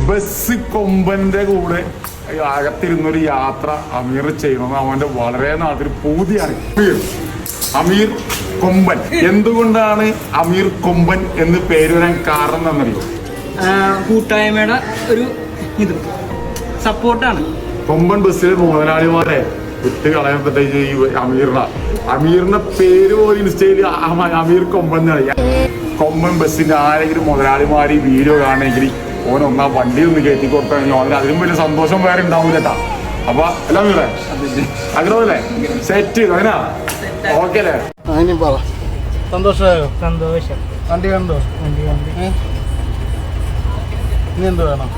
Bus കൊമ്പന്റെ കൂടെ അകത്തിരുന്നൊരു യാത്ര അമീർ ചെയ്യണമെന്ന് അവന്റെ വളരെ നാളൊരു പൂതിയാണ്. അമീർ കൊമ്പൻ. എന്തുകൊണ്ടാണ് അമീർ കൊമ്പൻ എന്ന് പേര് വരാൻ കാരണം എന്നറിയോ? കൂട്ടായ്മയുടെ ഒരു ഇത് സപ്പോർട്ടാണ്. കൊമ്പൻ ബസ്സിലെ മുതലാളിമാരെ വിട്ട് കളയുമ്പോഴത്തേക്ക് ഈ അമീറിന്റെ പേര് പോലും ഇൻസ്റ്റയിൽ അമീർ കൊമ്പൻ എന്നാണ്. കൊമ്പൻ ബസ്സിന്റെ ആരെങ്കിലും മുതലാളിമാര് വീഡിയോ കാണണമെങ്കിൽ ഓനൊന്നാ വണ്ടി ഒന്ന് കയറ്റി കൊടുക്കുകയാണെങ്കിൽ ഓനെ അതിലും വലിയ സന്തോഷം വേറെ ഉണ്ടാവില്ല കേട്ടാ. അപ്പൊ എല്ലാം വീടെ ആഗ്രഹമല്ലേ? സെറ്റ് അതിനാ ഓക്കെ അല്ലേ? സന്തോഷമായോ? സന്തോഷം. വണ്ടി കണ്ടോ? വണ്ടി കണ്ട് ഇനി എന്ത് വേണം?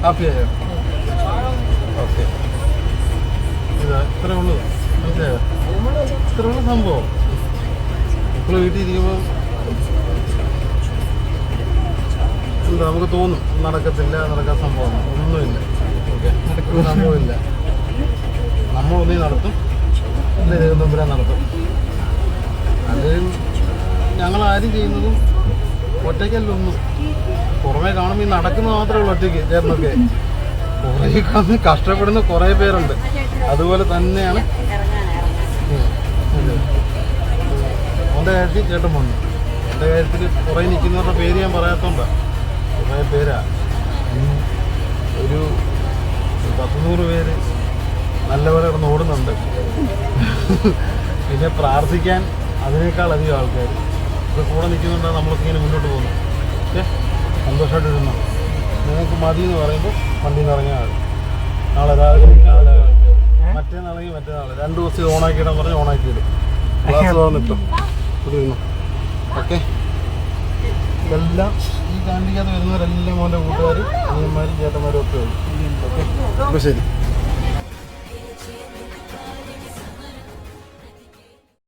ഹാപ്പിയായോ? ഓക്കെ. ഇതാ ഇത്രേ ഉള്ളൂ. മനസ്സിലായോ? ഇത്രേ ഉള്ളൂ സംഭവം. ഇപ്പോൾ വീട്ടിൽ ഇരിക്കുമ്പോൾ എന്താ നമുക്ക് തോന്നും നടക്കത്തില്ല, നടക്കാൻ സംഭവം ഒന്നുമില്ല. ഓക്കെ, നടക്കുന്ന സംഭവമില്ല. നമ്മളൊന്നേ നടത്തും, അല്ലേ ദൈവം തമ്പുരാൻ നടത്തും. അത് ഞങ്ങളാരും ചെയ്യുന്നതും ഒറ്റയ്ക്കല്ല ഒന്നും. പുറമേ കാണുമ്പോൾ ഈ നടക്കുന്നത് മാത്രമേ ഉള്ളൂ ഒറ്റയ്ക്ക് ചേർന്നൊക്കെ. പുറകെ കാണുന്ന കഷ്ടപ്പെടുന്ന കുറേ പേരുണ്ട്. അതുപോലെ തന്നെയാണ് അവൻ്റെ കാര്യത്തിൽ ചേട്ടൻ വന്നു. എൻ്റെ കാര്യത്തിൽ കുറേ നിൽക്കുന്നവരുടെ പേര് ഞാൻ പറയാത്തോണ്ടാണ്. കുറേ പേരാ, ഒരു 100 പേര് നല്ലപോലെ കിടന്ന് ഓടുന്നുണ്ട്. പിന്നെ പ്രാർത്ഥിക്കാൻ അതിനേക്കാൾ അധികം ആൾക്കാർ ഇത് കൂടെ നിൽക്കുന്നുണ്ടാണ്. നമ്മളൊക്കെ ഇങ്ങനെ മുന്നോട്ട് പോകുന്നു. ഓക്കെ, സന്തോഷമായിട്ടിരുന്നു. നിങ്ങൾക്ക് മതി എന്ന് പറയുമ്പോൾ വണ്ടിയിൽ നിന്ന് ഇറങ്ങിയാൽ മതി. നാളെ രാവിലെ മറ്റേന്നാണെങ്കിൽ മറ്റേനാൾ 2 ദിവസം ഓണാക്കിയിടാൻ പറഞ്ഞാൽ ഓണാക്കിയിടും. ക്ലാസ് വന്നിട്ടും ഇരുന്നു. ഓക്കെ, ഇതെല്ലാം ഈ കാണിക്കാതെ വരുന്നവരെല്ലാം മോൻ്റെ കൂട്ടുകാരും അനിയന്മാരും ചേട്ടന്മാരും ഒക്കെ വരും. ഓക്കെ, അപ്പോൾ ശരി.